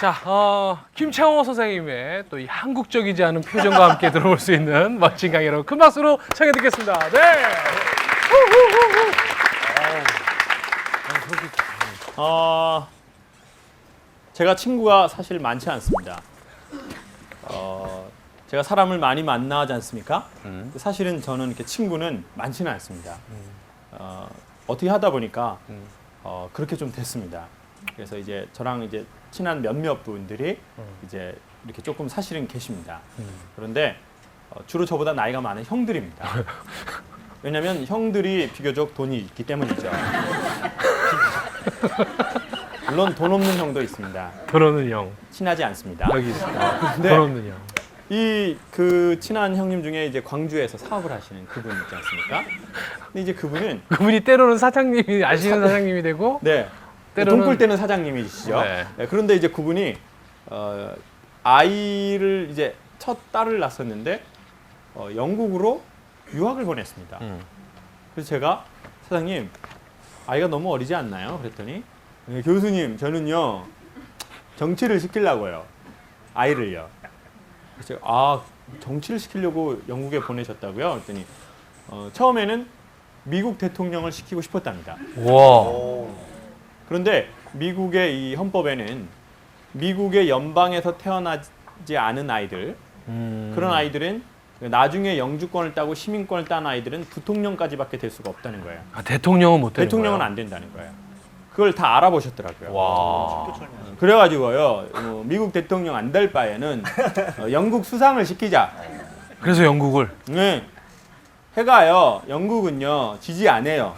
자, 김창호 선생님의 또 이 한국적이지 않은 표정과 함께 들어볼 수 있는 멋진 강의 여러분 큰 박수로 청해 듣겠습니다. 네. 제가 친구가 사실 많지 않습니다. 제가 사람을 많이 만나지 않습니까? 사실은 저는 이렇게 친구는 많지는 않습니다. 어떻게 하다 보니까 그렇게 좀 됐습니다. 그래서 이제 저랑 이제 친한 몇몇 분들이 이제 이렇게 조금 사실은 계십니다. 그런데 주로 저보다 나이가 많은 형들입니다. 왜냐하면 형들이 비교적 돈이 있기 때문이죠. 물론 돈 없는 형도 있습니다. 돈 없는 형. 친하지 않습니다. 여기 있습니다. 근데 돈 없는 형. 그 친한 형님 중에 이제 광주에서 사업을 하시는 그분 있지 않습니까? 근데 이제 그분이 때로는 사장님이 아시는 사장님이 되고 네. 때로는 돈꿀 때는 사장님이시죠. 네. 네, 그런데 이제 그분이 아이를 이제 첫 딸을 낳았었는데 영국으로 유학을 보냈습니다. 그래서 제가 사장님 아이가 너무 어리지 않나요? 그랬더니 네, 교수님 저는요 정치를 시키려고요. 아이를요. 그래서 제가 정치를 시키려고 영국에 보내셨다고요? 그랬더니 처음에는 미국 대통령을 시키고 싶었답니다. 와. 그런데 미국의 이 헌법에는 미국의 연방에서 태어나지 않은 아이들 그런 아이들은 나중에 영주권을 따고 시민권을 딴 아이들은 부통령까지밖에 될 수가 없다는 거예요. 대통령은 못 되는 대통령은 거예요? 안 된다는 거예요. 그걸 다 알아보셨더라고요. 와. 그래가지고요 미국 대통령 안 될 바에는 영국 수상을 시키자. 그래서 영국을. 네. 해가요 영국은요 지지 안 해요.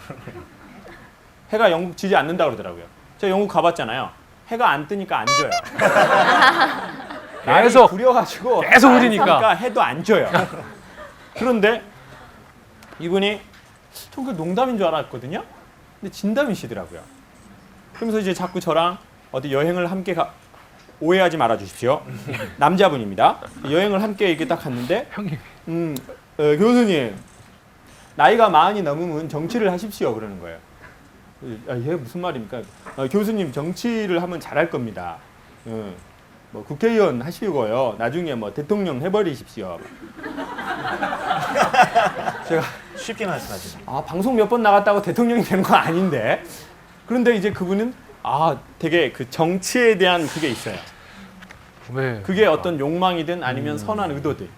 해가 영국 지지 않는다 그러더라고요. 제가 영국 가봤잖아요. 해가 안 뜨니까 안 져요. 날이 계속 구려가지고 계속 흐리니까 해도 안 져요. 그런데 이분이 전 그 농담인 줄 알았거든요. 근데 진담이시더라고요. 그러면서 이제 자꾸 저랑 어디 여행을 함께 오해하지 말아 주십시오. 남자분입니다. 여행을 함께 이렇게 딱 갔는데 형님. 교수님 나이가 40이 넘으면 정치를 하십시오 그러는 거예요. 얘 무슨 말입니까? 교수님 정치를 하면 잘할 겁니다. 뭐 국회의원 하시고요. 나중에 뭐 대통령 해버리십시오. 제가 쉽게 말씀하시네. 방송 몇 번 나갔다고 대통령이 되는 건 아닌데. 그런데 이제 그분은 되게 그 정치에 대한 그게 있어요. 왜? 그게 어떤 욕망이든 아니면 선한 의도든.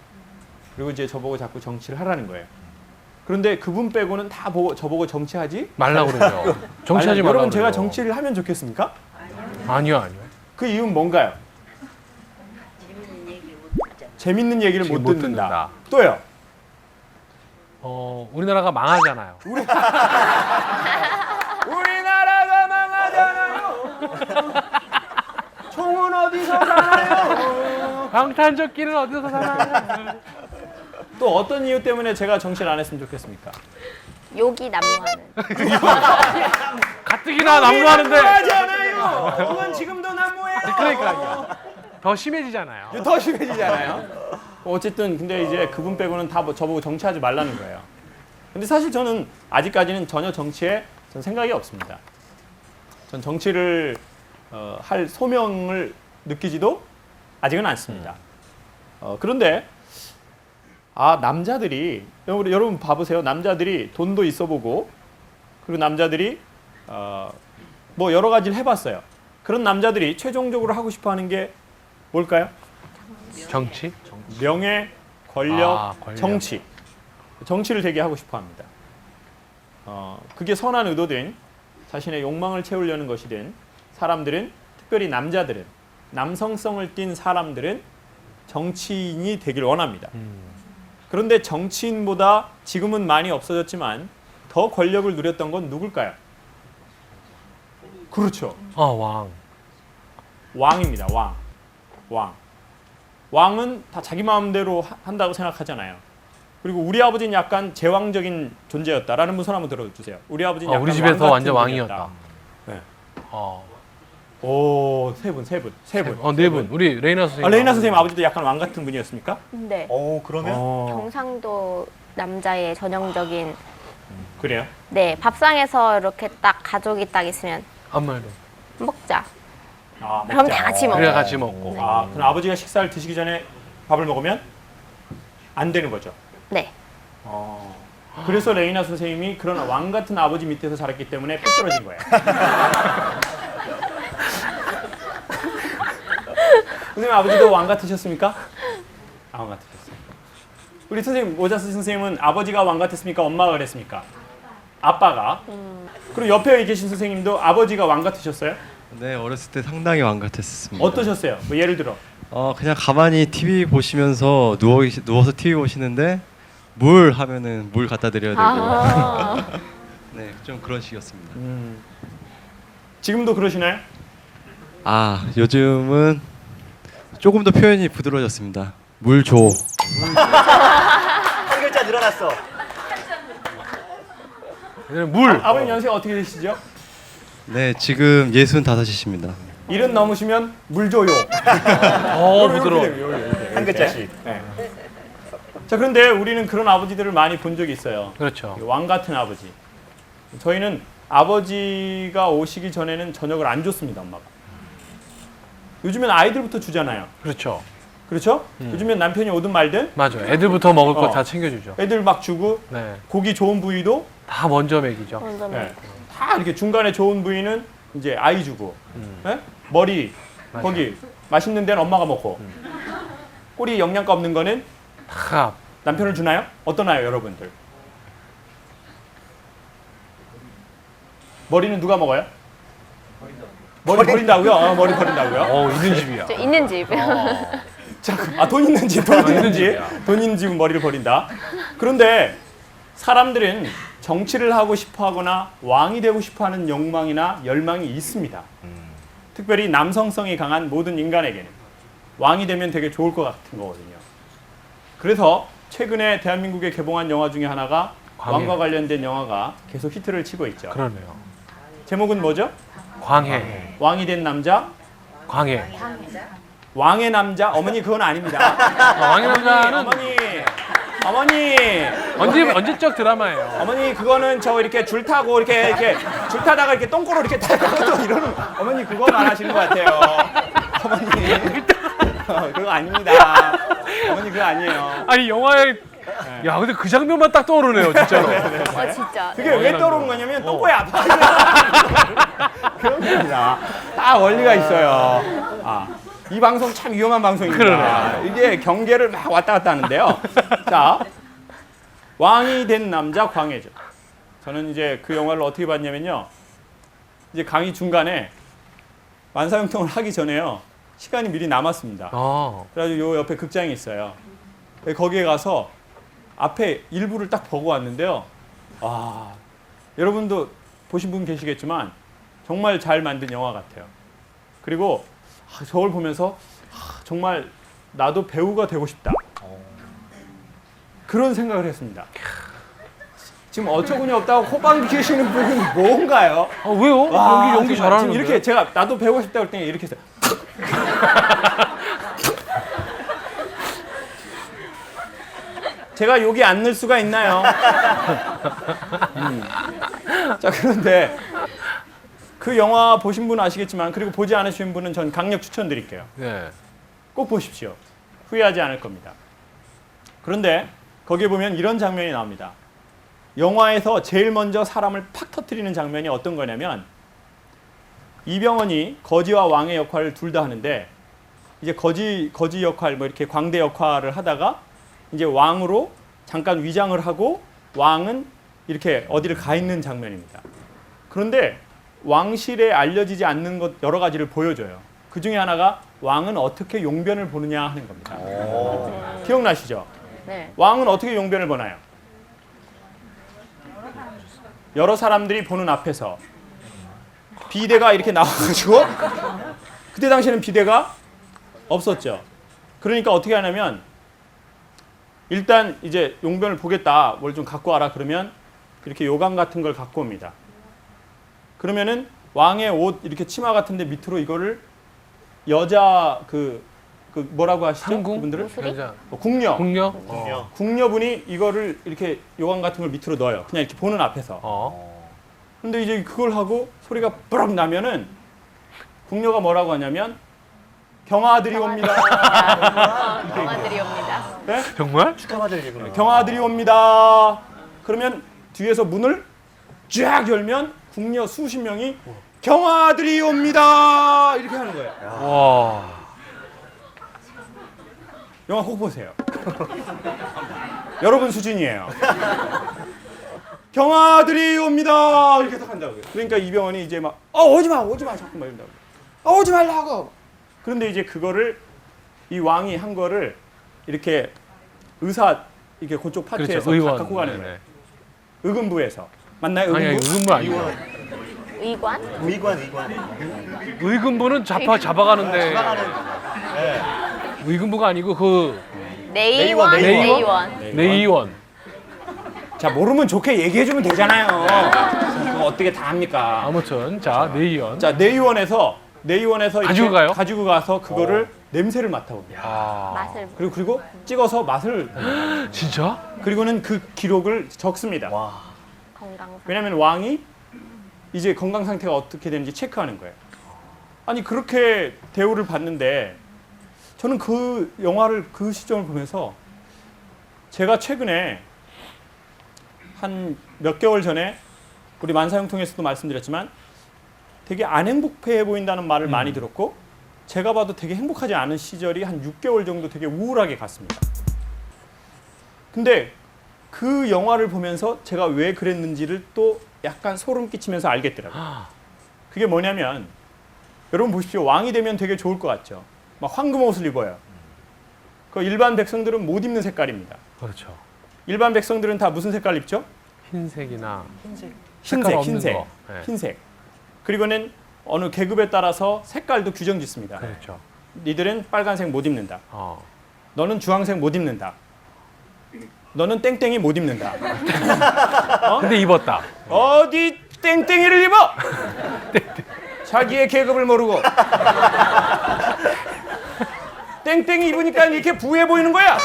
그리고 이제 저보고 자꾸 정치를 하라는 거예요. 그런데 그분 빼고는 다 저보고 정치하지 말라고 그러죠. 정치하지 말라고 여러분 제가 그러죠. 정치를 하면 좋겠습니까? 아니요. 그 이유는 뭔가요? 재밌는 얘기를 지금 못 못 듣는다. 듣는다. 또요? 우리나라가 망하잖아요. 우리나라가 망하잖아요. 총은 어디서 나요? 방탄조끼는 어디서 사나요? 또 어떤 이유 때문에 제가 정치를 안 했으면 좋겠습니까? 욕이 난무하는. 가뜩이나 난무하는데. 난무하잖아요. 그건 지금도 난무해요. 그러니까요. 더 심해지잖아요. 더 심해지잖아요. 어쨌든 근데 이제 그분 빼고는 다 저보고 정치하지 말라는 거예요. 근데 사실 저는 아직까지는 전혀 정치에 전 생각이 없습니다. 전 정치를 할 소명을 느끼지도 아직은 않습니다. 그런데 남자들이 여러분 봐보세요. 남자들이 돈도 있어 보고 그리고 남자들이 뭐 여러 가지를 해봤어요. 그런 남자들이 최종적으로 하고 싶어하는 게 뭘까요? 정치? 명예, 권력, 권력. 정치. 정치를 되게 하고 싶어합니다. 그게 선한 의도든 자신의 욕망을 채우려는 것이든 사람들은 특별히 남자들은 남성성을 띤 사람들은 정치인이 되길 원합니다. 그런데 정치인보다 지금은 많이 없어졌지만 더 권력을 누렸던 건 누굴까요? 그렇죠. 왕. 왕입니다. 왕. 왕은 다 자기 마음대로 한다고 생각하잖아요. 그리고 우리 아버지는 약간 제왕적인 존재였다라는 분 손 한번 들어주세요. 우리 아버지는 약간 우리 집에서 왕 같은 완전 분이었다. 왕이었다. 네. 세 분. 네 분. 우리 레이나 선생님. 레이나 선생님 아버지도 약간 왕 같은 분이었습니까? 네. 그러면 경상도 남자의 전형적인. 그래요? 네, 밥상에서 이렇게 딱 가족이 딱 있으면 아무 말도. 먹자. 그럼 먹자. 다 같이 먹어요. 그래야 같이 먹고. 아, 그럼 아버지가 식사를 드시기 전에 밥을 먹으면 안 되는 거죠. 네. 그래서 레이나 선생님이 그런 왕 같은 아버지 밑에서 자랐기 때문에 삐뚤어진 거예요. 선생님 아버지도 왕 같으셨습니까? 왕 같으셨어요. 우리 선생님 오자스 선생님은 아버지가 왕 같았습니까? 엄마가 그랬습니까? 아빠가. 그리고 옆에 계신 선생님도 아버지가 왕 같으셨어요? 네, 어렸을 때 상당히 왕 같았습니다. 어떠셨어요? 뭐 예를 들어. 그냥 가만히 TV 보시면서 누워서 TV 보시는데 물 하면은 물 갖다 드려야 되고. 네, 좀 그런 식이었습니다. 지금도 그러시나요? 요즘은 조금 더 표현이 부드러워졌습니다. 물 줘. 한 글자 늘어났어. 물. 아버님 연세가 어떻게 되시죠? 네, 지금 65이십니다. 70 넘으시면 물 줘요. 부드러워. 한 글자씩. 네. 자, 그런데 우리는 그런 아버지들을 많이 본 적이 있어요. 그렇죠. 왕 같은 아버지. 저희는 아버지가 오시기 전에는 저녁을 안 줬습니다, 엄마가. 요즘엔 아이들부터 주잖아요. 그렇죠. 그렇죠? 요즘엔 남편이 오든 말든 맞아요. 애들부터 먹을 거 어. 다 챙겨주죠. 애들 막 주고 네. 고기 좋은 부위도 다 먼저 먹이죠. 먼저 네, 먹고. 다 이렇게 중간에 좋은 부위는 이제 아이 주고 네? 머리 맞아요. 거기 맛있는 데는 엄마가 먹고 꼬리 영양가 없는 거는 다 남편을 주나요? 어떠나요, 여러분들? 머리는 누가 먹어요? 머리 버린다고요? 머리 버린다고요? 있는 집이야. 저 있는 집. 돈 있는 집, 돈 있는 있는 집, 집이야. 돈 있는 집은 머리를 버린다. 그런데 사람들은 정치를 하고 싶어하거나 왕이 되고 싶어하는 욕망이나 열망이 있습니다. 특별히 남성성이 강한 모든 인간에게는 왕이 되면 되게 좋을 것 같은 거거든요. 그래서 최근에 대한민국에 개봉한 영화 중에 하나가 광해. 왕과 관련된 영화가 계속 히트를 치고 있죠. 그러네요. 제목은 뭐죠? 광해. 왕이 된 남자, 광해. 왕의 남자. 어머니 그건 아닙니다. 왕의 남자는 어머니. 언제적 드라마예요. 어머니 그거는 저 이렇게 줄 타고 이렇게 줄 타다가 이렇게 똥꼬로 이렇게 타고 이러는 어머니 그거 말하시는 것 같아요. 어머니 그거 아닙니다. 어머니 그거 아니에요. 아니 영화에 야 근데 그 장면만 딱 떠오르네요 진짜로. 진짜. 그게 왜 떠오르는 거냐면 똥꼬에 아파. 그런 겁니다. 다 원리가 있어요. 이 방송 참 위험한 방송입니다. 그러네요. 이게 경계를 막 왔다 갔다 하는데요. 자, 왕이 된 남자 광해죠. 저는 이제 그 영화를 어떻게 봤냐면요. 이제 강의 중간에 만사형통을 하기 전에요. 시간이 미리 남았습니다. 그래가지고 요 옆에 극장이 있어요. 거기에 가서 앞에 일부를 딱 보고 왔는데요. 여러분도 보신 분 계시겠지만 정말 잘 만든 영화 같아요. 그리고 저걸 보면서 정말 나도 배우가 되고 싶다. 그런 생각을 했습니다. 지금 어처구니 없다고 코방 키시는 분은 뭔가요? 왜요? 연기 지금 잘하는데. 이렇게 제가 나도 배우고 싶다 그랬더니 이렇게 했어요. 제가 여기 안 넣을 수가 있나요? 자, 그런데 그 영화 보신 분은 아시겠지만 그리고 보지 않으신 분은 전 강력 추천드릴게요. 네. 꼭 보십시오. 후회하지 않을 겁니다. 그런데 거기에 보면 이런 장면이 나옵니다. 영화에서 제일 먼저 사람을 팍 터뜨리는 장면이 어떤 거냐면 이병헌이 거지와 왕의 역할을 둘 다 하는데 이제 거지 역할 뭐 이렇게 광대 역할을 하다가 이제 왕으로 잠깐 위장을 하고 왕은 이렇게 어디를 가 있는 장면입니다. 그런데 왕실에 알려지지 않는 것 여러 가지를 보여줘요. 그 중에 하나가 왕은 어떻게 용변을 보느냐 하는 겁니다. 기억나시죠? 네. 왕은 어떻게 용변을 보나요? 여러 사람들이 보는 앞에서 비대가 이렇게 나와가지고 그때 당시에는 비대가 없었죠. 그러니까 어떻게 하냐면 일단 이제 용변을 보겠다, 뭘 좀 갖고 와라 그러면 이렇게 요강 같은 걸 갖고 옵니다. 그러면은 왕의 옷 이렇게 치마 같은데 밑으로 이거를 여자 그 뭐라고 하시죠? 상궁? 그분들은 여자. 궁녀. 궁녀? 궁녀분이 이거를 이렇게 요강 같은 걸 밑으로 넣어요. 그냥 이렇게 보는 앞에서. 근데 이제 그걸 하고 소리가 뿌럭 나면은 궁녀가 뭐라고 하냐면 경아들이 옵니다. 영화들이 옵니다. 네? 정말? 축하받을 일구나. 경아들이 옵니다. 그러면 뒤에서 문을 쫙 열면 궁녀 수십 명이 경아들이 옵니다. 이렇게 하는 거예요. 와. 영화 꼭 보세요. 여러분 수준이에요. 경아들이 옵니다. 이렇게 딱 한다고요. 그러니까 이병헌이 이제 막 오지 마 자꾸 막 이런다고. 오지 말라고. 그런데 이제 그거를 이 왕이 한 거를 이렇게 의사 이렇게 그쪽 파트에서 그렇죠. 의원. 갖고 가는 거예요. 네네. 의금부에서 맞나요? 아니, 의금부? 의금부 아니고. 의관? 의관. 의금부는 잡아가는데. 네. 의금부가 아니고 그 내의원? 내의원? 내의원. 내의원. 자 모르면 좋게 얘기해주면 되잖아요. 그거 어떻게 다 합니까? 아무튼 자 내의원. 자 내의원에서 이렇게 가지고 가요? 가지고 가서 그거를 냄새를 맡아봅니다. 아. 맛을. 그리고 찍어서 맛을 진짜? 그리고는 그 기록을 적습니다. 와. 건강상. 왜냐하면 왕이 이제 건강 상태가 어떻게 되는지 체크하는 거예요. 아니 그렇게 대우를 받는데 저는 그 영화를 그 시점을 보면서 제가 최근에 한 몇 개월 전에 우리 만사형 통해서도 말씀드렸지만 되게 안 행복해 보인다는 말을 많이 들었고 제가 봐도 되게 행복하지 않은 시절이 한 6개월 정도 되게 우울하게 갔습니다. 근데 그 영화를 보면서 제가 왜 그랬는지를 또 약간 소름 끼치면서 알겠더라고요. 그게 뭐냐면 여러분 보십시오. 왕이 되면 되게 좋을 것 같죠. 막 황금 옷을 입어요. 그 일반 백성들은 못 입는 색깔입니다. 그렇죠. 일반 백성들은 다 무슨 색깔 입죠? 흰색이나 색깔 없는 흰색. 거. 네. 흰색. 그리고는 어느 계급에 따라서 색깔도 규정 짓습니다. 그렇죠. 니들은 빨간색 못 입는다. 어. 너는 주황색 못 입는다. 너는 땡땡이 못 입는다. 근데 입었다. 어디 땡땡이를 입어? 자기의 계급을 모르고 땡땡이 입으니까 이렇게 부해 보이는 거야.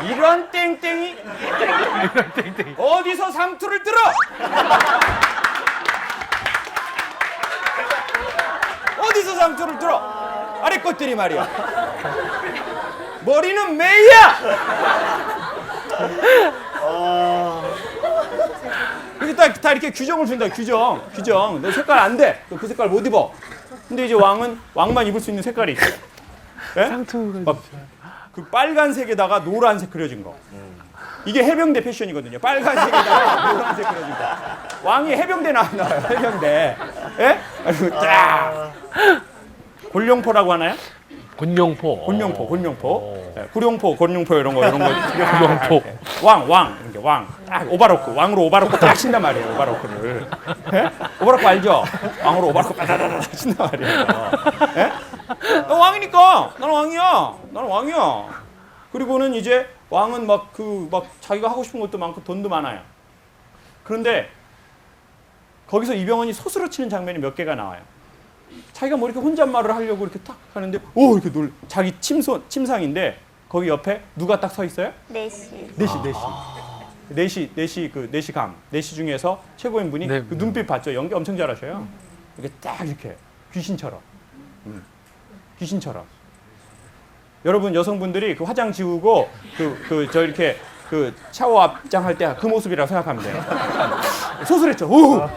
이런 땡땡이 어디서 상투를 들어? 어디서 상투를 들어? 아래 것들이 말이야. 머리는 메이야. 이렇게 다 이렇게 규정을 준다. 규정. 너 색깔 안 돼. 너 그 색깔 못 입어. 근데 이제 왕만 입을 수 있는 색깔이 있어. 예? 상투가 그 빨간색에다가 노란색 그려진 거. 이게 해병대 패션이거든요. 빨간색에다가 노란색 그려진 거. 왕이 해병대 나와요. 해병대. 예? 그리고 쫙. 곤룡포라고 하나요? 곤룡포. 곤룡포. 예, 구룡포, 곤룡포 이런 거. 곤룡포. 왕. 이렇게 왕. 딱 오바로크. 왕으로 오바로크 딱 친단 말이에요. 오바로크를. 예? 오바로크 알죠? 왕으로 오바로크 빠다다다 친단 말이에요. 예? 나 왕이니까. 나는 왕이야. 그리고는 이제 왕은 막 자기가 하고 싶은 것도 많고 돈도 많아요. 그런데 거기서 이병헌이 소스로 치는 장면이 몇 개가 나와요. 자기가 뭐 이렇게 혼잣말을 하려고 이렇게 딱 하는데 이렇게 자기 침상인데 거기 옆에 누가 딱 서 있어요? 내시. 내시 그 내시 중에서 최고인 분이 네. 그 눈빛 봤죠? 연기 엄청 잘하셔요. 이렇게 딱 이렇게 귀신처럼. 여러분 여성분들이 그 화장 지우고 저 이렇게 그 샤워 앞장 할 때 그 모습이라고 생각하면 돼요. 소설했죠. 오!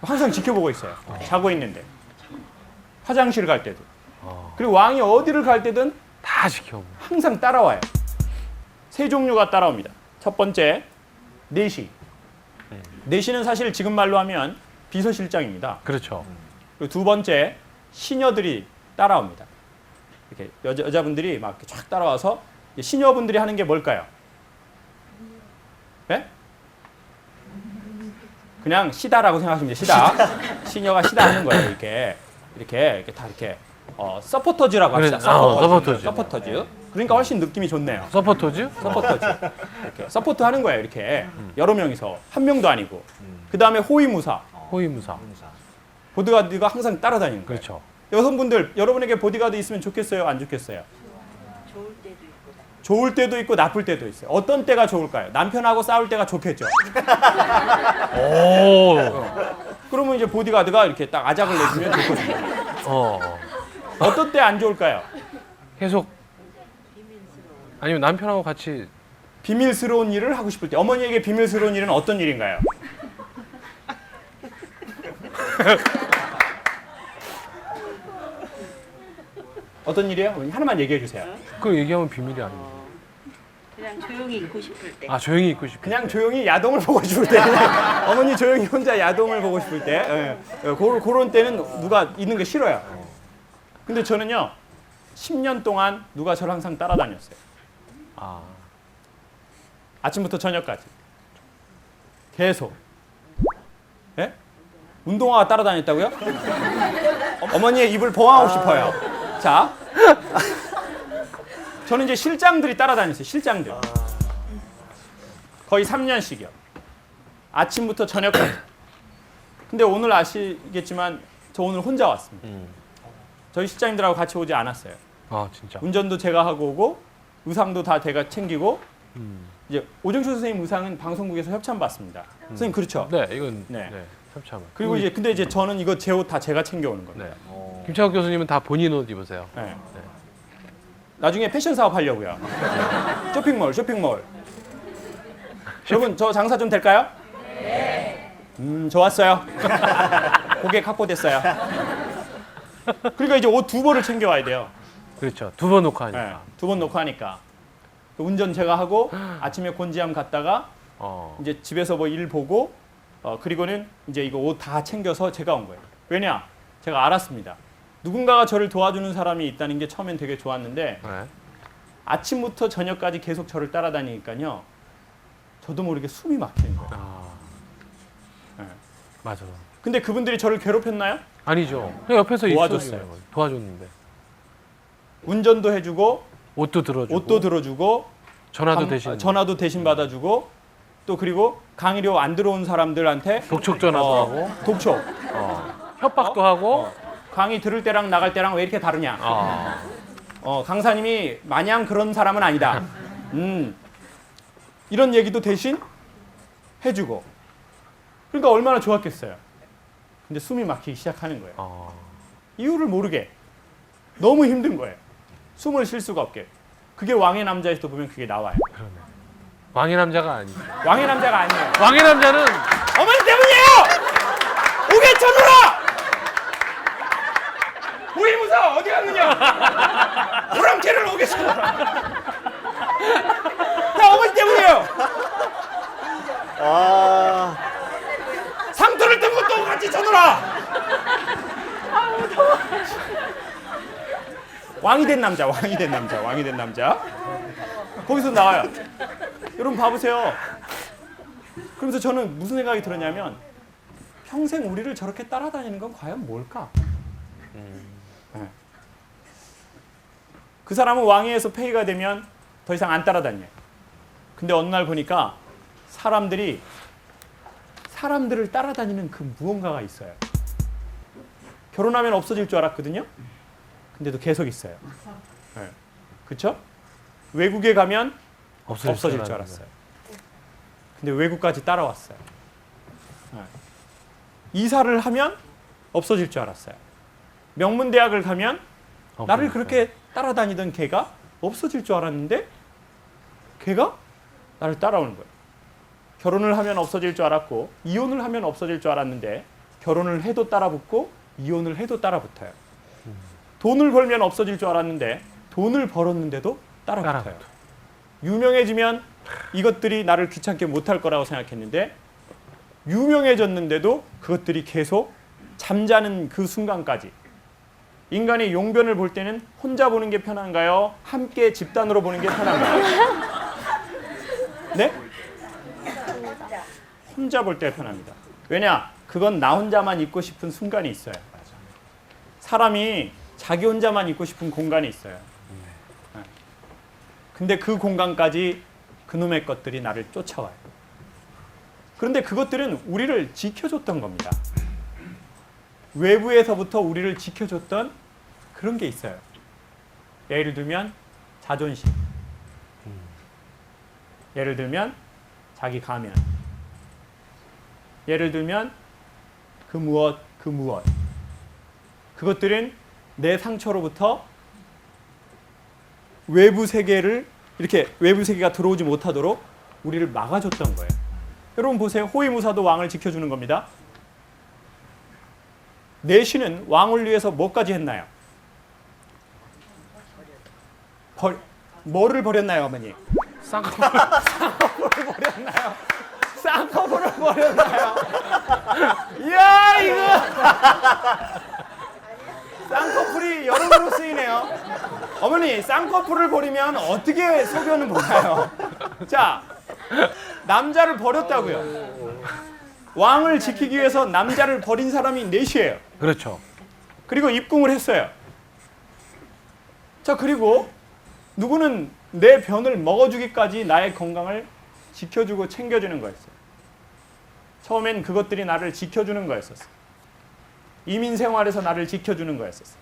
항상 지켜보고 있어요. 자고 있는데. 화장실 갈 때도. 그리고 왕이 어디를 갈 때든 다 지켜. 항상 따라와요. 세 종류가 따라옵니다. 첫 번째, 내시. 내시는 사실 지금 말로 하면 비서실장입니다. 그렇죠. 그리고 두 번째, 시녀들이 따라옵니다. 이렇게 여자분들이 막 이렇게 쫙 따라와서 시녀분들이 하는 게 뭘까요? 네? 그냥 시다라고 생각하시면 돼요. 시다. 시녀가 시다 하는 거예요. 이렇게 다 이렇게 서포터즈라고 합시다. 서포터즈. 그러니까 훨씬 느낌이 좋네요. 서포터즈? 서포터즈. 이렇게 서포트 하는 거예요. 이렇게 여러 명이서 한 명도 아니고. 그 다음에 호위무사. 호위무사. 보디가드가 항상 따라다니는 거예요. 그렇죠. 여성분들 여러분에게 보디가드 있으면 좋겠어요? 안 좋겠어요? 좋을 때도 있고 나쁠 때도 있어요. 어떤 때가 좋을까요? 남편하고 싸울 때가 좋겠죠. 오. 그러면 이제 보디가드가 이렇게 딱 아작을 내주면 좋거든요. 어떤 때 안 좋을까요? 계속 아니면 남편하고 같이 비밀스러운 일을 하고 싶을 때 어머니에게 비밀스러운 일은 어떤 일인가요? 어떤 일이에요? 어머니 하나만 얘기해 주세요. 그 얘기하면 비밀이 아닙니다. 그냥 조용히 있고 싶을 때. 아 조용히 있고 싶어. 그냥 조용히 야동을 보고 싶을 때 어머니 조용히 혼자 야동을 보고 싶을 때 그런 때는 누가 있는 게 싫어요. 근데 저는요 10년 동안 누가 저를 항상 따라다녔어요. 아 아침부터 저녁까지 계속. 예? 운동화가 따라다녔다고요? 어머니의 입을 보호하고 싶어요. 자, 저는 이제 실장들이 따라다녔어요. 실장들. 거의 3년씩이요. 아침부터 저녁까지. 근데 오늘 아시겠지만 저 오늘 혼자 왔습니다. 저희 실장님들하고 같이 오지 않았어요. 아 진짜. 운전도 제가 하고 오고 의상도 다 제가 챙기고 이제 오정철 선생님 의상은 방송국에서 협찬 받습니다. 선생님 그렇죠? 네 이건 네. 네. 협찬. 그리고 이제 근데 이제 저는 이거 제 옷 다 제가 챙겨오는 겁니다. 네. 김창욱 교수님은 다 본인 옷 입으세요. 네. 나중에 패션 사업 하려고요. 쇼핑몰. 여러분 저 장사 좀 될까요? 네. 좋았어요. 고객 확보됐어요. 그러니까 이제 옷 2벌을 챙겨와야 돼요. 그렇죠. 2번 놓고 하니까. 네. 2번 놓고 하니까. 운전 제가 하고 아침에 곤지암 갔다가 이제 집에서 뭐 일 보고 그리고는 이제 이거 옷 다 챙겨서 제가 온 거예요. 왜냐? 제가 알았습니다. 누군가가 저를 도와주는 사람이 있다는 게 처음엔 되게 좋았는데 네. 아침부터 저녁까지 계속 저를 따라다니니까요. 저도 모르게 숨이 막히는 거예요. 아 네. 맞아. 근데 그분들이 저를 괴롭혔나요? 아니죠. 그냥 옆에서 도와줬어요. 있어주는 거예요. 도와줬는데 운전도 해주고 옷도 들어주고 옷도 들어주고 전화도 대신 받아주고 또 그리고 강의료 안 들어온 사람들한테 독촉 전화도 하고 독촉 협박도 하고 강의 들을 때랑 나갈 때랑 왜 이렇게 다르냐 강사님이 마냥 그런 사람은 아니다 이런 얘기도 대신 해주고 그러니까 얼마나 좋았겠어요. 근데 숨이 막히기 시작하는 거예요. 이유를 모르게 너무 힘든 거예요. 숨을 쉴 수가 없게. 그게 왕의 남자에서도 보면 그게 나와요. 왕의 남자가 아니죠. 왕의 남자가 아니에요. 왕의 남자는 어머니 때문이에요! 오게 쳐놓으라! 무이무사 어디 갔느냐? 오랑캐를 오게 쳐놓으라! 다 어머니 때문이에요! 아, 상투를 뜬 것도 같이 쳐놓으라! 왕이 된 남자. 거기서 나와요. 여러분 봐보세요. 그러면서 저는 무슨 생각이 들었냐면 평생 우리를 저렇게 따라다니는 건 과연 뭘까? 네. 그 사람은 왕위에서 폐위가 되면 더 이상 안 따라다녀요. 근데 어느 날 보니까 사람들을 따라다니는 그 무언가가 있어요. 결혼하면 없어질 줄 알았거든요. 근데도 계속 있어요. 네. 그렇죠? 외국에 가면 없어질 줄 알았어요. 근데 외국까지 따라왔어요. 네. 이사를 하면 없어질 줄 알았어요. 명문대학을 가면 나를 그렇게 따라다니던 걔가 없어질 줄 알았는데 걔가 나를 따라오는 거예요. 결혼을 하면 없어질 줄 알았고 이혼을 하면 없어질 줄 알았는데 결혼을 해도 따라붙고 이혼을 해도 따라붙어요. 돈을 벌면 없어질 줄 알았는데 돈을 벌었는데도 따라붙어요. 유명해지면 이것들이 나를 귀찮게 못할 거라고 생각했는데 유명해졌는데도 그것들이 계속 잠자는 그 순간까지 인간이 용변을 볼 때는 혼자 보는 게 편한가요? 함께 집단으로 보는 게 편한가요? 네? 혼자 볼 때 편합니다. 왜냐? 그건 나 혼자만 있고 싶은 순간이 있어요. 사람이 자기 혼자만 있고 싶은 공간이 있어요. 근데 그 공간까지 그놈의 것들이 나를 쫓아와요. 그런데 그것들은 우리를 지켜줬던 겁니다. 외부에서부터 우리를 지켜줬던 그런 게 있어요. 예를 들면 자존심. 예를 들면 자기 가면. 예를 들면 그 무엇, 그 무엇. 그것들은 내 상처로부터 외부 세계를 이렇게 외부 세계가 들어오지 못하도록 우리를 막아줬던 거예요. 여러분 보세요. 호위무사도 왕을 지켜주는 겁니다. 내시는 왕을 위해서 뭐까지 했나요? 뭐를 버렸나요, 어머니? 쌍꺼풀. 쌍꺼풀을 버렸나요? 이야, 이거! 쌍꺼풀이 여러모로 쓰이네요. 어머니, 쌍꺼풀을 버리면 어떻게 소변을 보나요? 자, 남자를 버렸다고요. 왕을 지키기 위해서 남자를 버린 사람이 넷이에요. 그렇죠. 그리고 입궁을 했어요. 자, 그리고 누구는 내 변을 먹어주기까지 나의 건강을 지켜주고 챙겨주는 거였어요. 처음엔 그것들이 나를 지켜주는 거였었어요. 이민 생활에서 나를 지켜주는 거였었어요.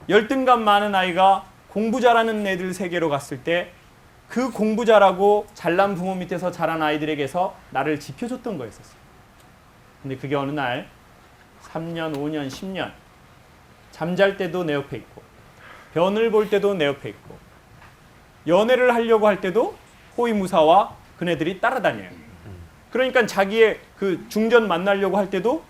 열등감 많은 아이가 공부 잘하는 애들 세계로 갔을 때 그 공부 잘하고 잘난 부모 밑에서 자란 아이들에게서 나를 지켜줬던 거였었어요. 근데 그게 어느 날 3년, 5년, 10년 잠잘 때도 내 옆에 있고 변을 볼 때도 내 옆에 있고 연애를 하려고 할 때도 호위무사와 그네들이 따라다녀요. 그러니까 자기의 그 중전 만나려고 할 때도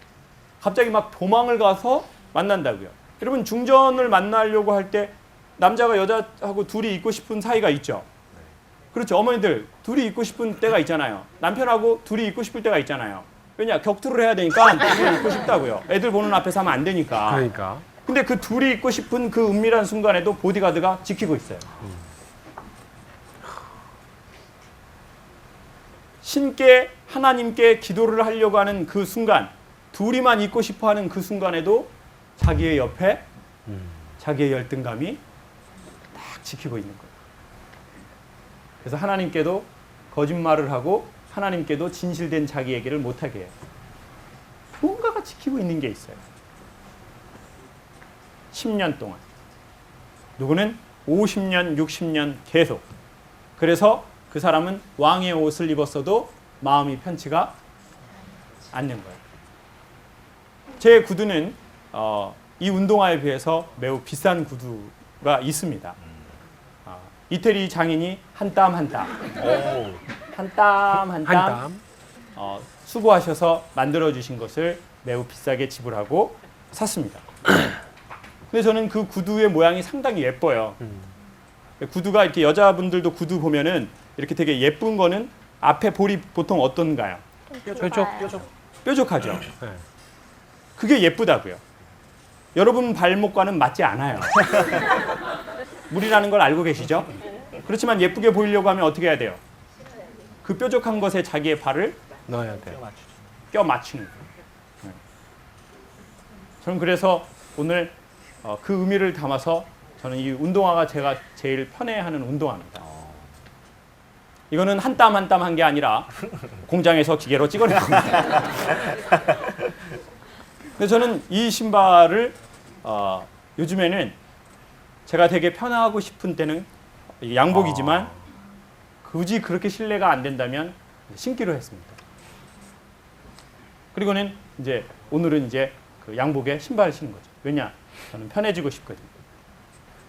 갑자기 막 도망을 가서 만난다고요. 여러분 중전을 만나려고 할 때 남자가 여자하고 둘이 있고 싶은 사이가 있죠. 그렇죠. 어머니들 둘이 있고 싶은 때가 있잖아요. 남편하고 둘이 있고 싶을 때가 있잖아요. 왜냐 격투를 해야 되니까 둘이 있고 싶다고요. 애들 보는 앞에서 하면 안 되니까. 그러니까. 근데 그 둘이 있고 싶은 그 은밀한 순간에도 보디가드가 지키고 있어요. 신께 하나님께 기도를 하려고 하는 그 순간, 둘이만 있고 싶어하는 그 순간에도 자기의 옆에 자기의 열등감이 딱 지키고 있는 거예요. 그래서 하나님께도 거짓말을 하고 하나님께도 진실된 자기 얘기를 못하게 해요. 뭔가가 지키고 있는 게 있어요. 10년 동안. 누구는 50년, 60년 계속. 그래서 그 사람은 왕의 옷을 입었어도 마음이 편치가 않는 거예요. 제 구두는 이 운동화에 비해서 매우 비싼 구두가 있습니다. 이태리 장인이 한 땀 한 땀, 한 땀 수고하셔서 만들어주신 것을 매우 비싸게 지불하고 샀습니다. 근데 저는 그 구두의 모양이 상당히 예뻐요. 구두가 이렇게 여자분들도 구두 보면은 이렇게 되게 예쁜 거는 앞에 볼이 보통 어떤가요? 뾰족하죠. 네. 그게 예쁘다고요. 여러분 발목과는 맞지 않아요. 물이라는 걸 알고 계시죠? 그렇지만 예쁘게 보이려고 하면 어떻게 해야 돼요? 그 뾰족한 것에 자기의 발을 넣어야 돼. 껴 맞추는 거예요. 네. 저는 그래서 오늘 그 의미를 담아서 저는 이 운동화가 제가 제일 편해하는 운동화입니다. 이거는 한 땀 한 땀 한 게 아니라 공장에서 기계로 찍어낸 겁니다. 근데 저는 이 신발을 요즘에는 제가 되게 편하고 싶은 때는 양복이지만 굳이 그렇게 신뢰가 안 된다면 신기로 했습니다. 그리고는 이제 오늘은 이제 그 양복에 신발을 신는 거죠. 왜냐? 저는 편해지고 싶거든요.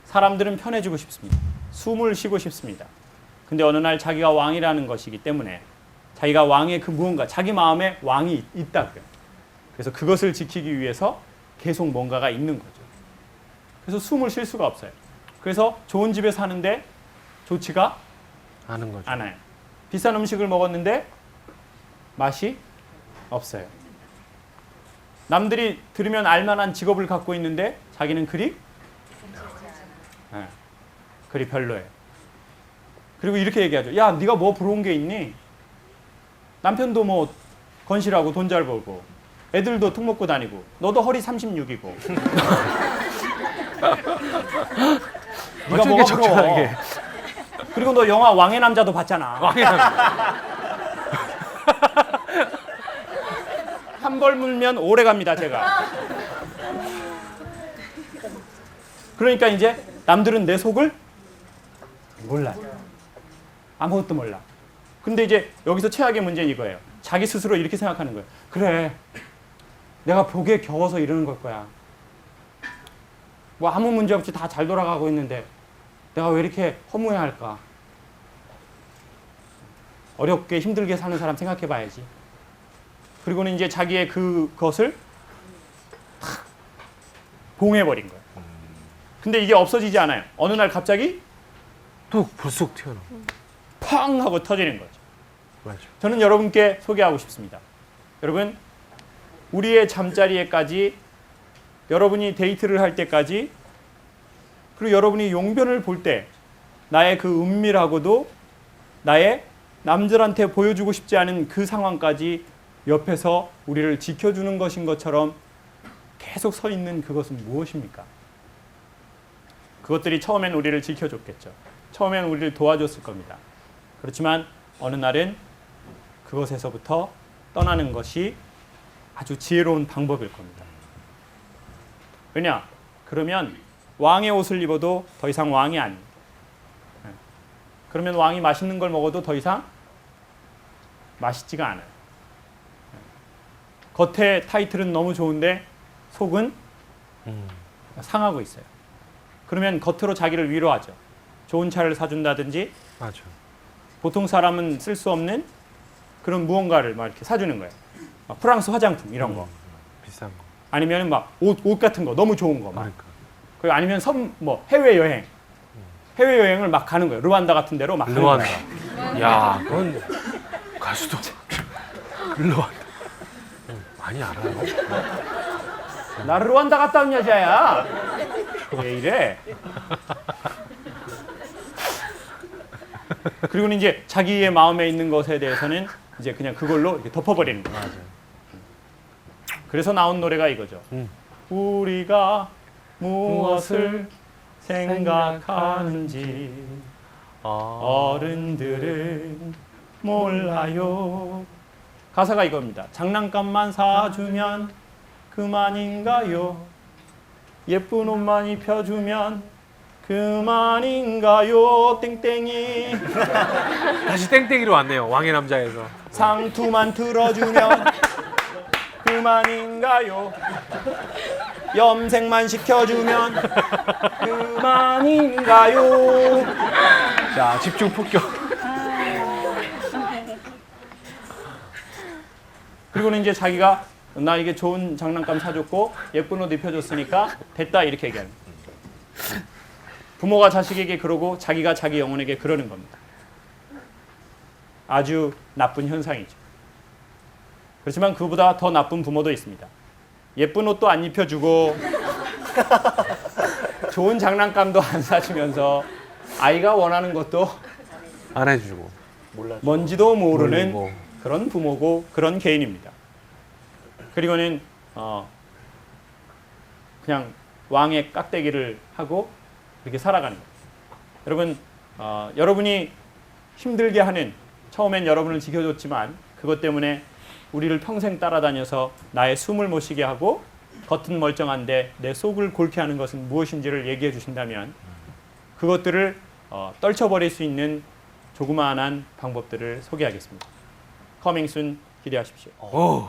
사람들은 편해지고 싶습니다. 숨을 쉬고 싶습니다. 근데 어느 날 자기가 왕이라는 것이기 때문에 자기가 왕의 그 무언가, 자기 마음에 왕이 있다고요. 그래서 그것을 지키기 위해서 계속 뭔가가 있는 거죠. 그래서 숨을 쉴 수가 없어요. 그래서 좋은 집에 사는데 좋지가 아는 거죠. 않아요. 비싼 음식을 먹었는데 맛이 없어요. 남들이 들으면 알만한 직업을 갖고 있는데 자기는 그리 별로예요. 그리고 이렇게 얘기하죠. 야, 네가 뭐 부러운 게 있니? 남편도 뭐 건실하고 돈 잘 벌고 애들도 툭 먹고 다니고 너도 허리 36이고 네가 뭐가 부러워? 그리고 너 영화 왕의 남자도 봤잖아. 왕의 남자. 한 벌 물면 오래 갑니다, 제가. 그러니까 이제 남들은 내 속을 몰라요. 아무것도 몰라. 근데 이제 여기서 최악의 문제는 이거예요. 자기 스스로 이렇게 생각하는 거예요. 그래, 내가 복에 겨워서 이러는 걸 거야. 뭐 아무 문제 없이 다 잘 돌아가고 있는데 내가 왜 이렇게 허무해할까? 어렵게 힘들게 사는 사람 생각해 봐야지. 그리고는 이제 자기의 그것을 탁 봉해버린 거예요. 근데 이게 없어지지 않아요. 어느 날 갑자기 또 불쑥 튀어나와. 팡 하고 터지는 거죠. 맞아. 저는 여러분께 소개하고 싶습니다. 여러분, 우리의 잠자리에까지, 여러분이 데이트를 할 때까지, 그리고 여러분이 용변을 볼 때 나의 그 은밀하고도 나의 남들한테 보여주고 싶지 않은 그 상황까지 옆에서 우리를 지켜주는 것인 것처럼 계속 서 있는 그것은 무엇입니까? 그것들이 처음엔 우리를 지켜줬겠죠. 처음엔 우리를 도와줬을 겁니다. 그렇지만 어느 날은 그것에서부터 떠나는 것이 아주 지혜로운 방법일 겁니다. 왜냐? 그러면 왕의 옷을 입어도 더 이상 왕이 아닙니다. 그러면 왕이 맛있는 걸 먹어도 더 이상 맛있지가 않아요. 겉에 타이틀은 너무 좋은데 속은 상하고 있어요. 그러면 겉으로 자기를 위로하죠. 좋은 차를 사준다든지, 맞아. 보통 사람은 쓸 수 없는 그런 무언가를 막 이렇게 사주는 거예요. 막 프랑스 화장품 이런 거, 비싼 거. 아니면 막 옷 같은 거 너무 좋은 거, 막. 그러니까. 그리고 아니면 해외 여행, 해외 여행을 막 가는 거예요. 르완다 같은 데로 막 가는 르완다. 거예요. 야, 그건 갈 수도. 르완다. 많이 알아요. 나 르완다 갔다 온 여자야. 왜 이래? 그리고는 이제 자기의 마음에 있는 것에 대해서는 이제 그냥 그걸로 이렇게 덮어버리는 거예요. 그래서 나온 노래가 이거죠. 우리가 무엇을 생각하는지 어른들은 몰라요. 가사가 이겁니다. 장난감만 사주면 그만인가요? 예쁜 옷만 입혀주면 그만인가요? 땡땡이. 다시 땡땡이로 왔네요. 왕의 남자에서. 상투만 들어주면 그만인가요? 염색만 시켜주면 그만인가요? 자, 집중 폭격. 그리고는 이제 자기가 나 이게 좋은 장난감 사줬고 예쁜 옷 입혀줬으니까 됐다 이렇게 얘기하는 거예요. 부모가 자식에게 그러고 자기가 자기 영혼에게 그러는 겁니다. 아주 나쁜 현상이죠. 그렇지만 그보다 더 나쁜 부모도 있습니다. 예쁜 옷도 안 입혀주고 좋은 장난감도 안 사주면서 아이가 원하는 것도 안 해주고. 뭔지도 모르는 모르고. 그런 부모고 그런 개인입니다. 그리고는 그냥 왕의 깍대기를 하고 이렇게 살아가는 거예요. 여러분, 여러분이 힘들게 하는, 처음엔 여러분을 지켜줬지만 그것 때문에 우리를 평생 따라다녀서 나의 숨을 못 쉬게 하고 겉은 멀쩡한데 내 속을 골케 하는 것은 무엇인지를 얘기해 주신다면 그것들을 떨쳐버릴 수 있는 조그마한 방법들을 소개하겠습니다. 커밍 순 기대하십시오. 오.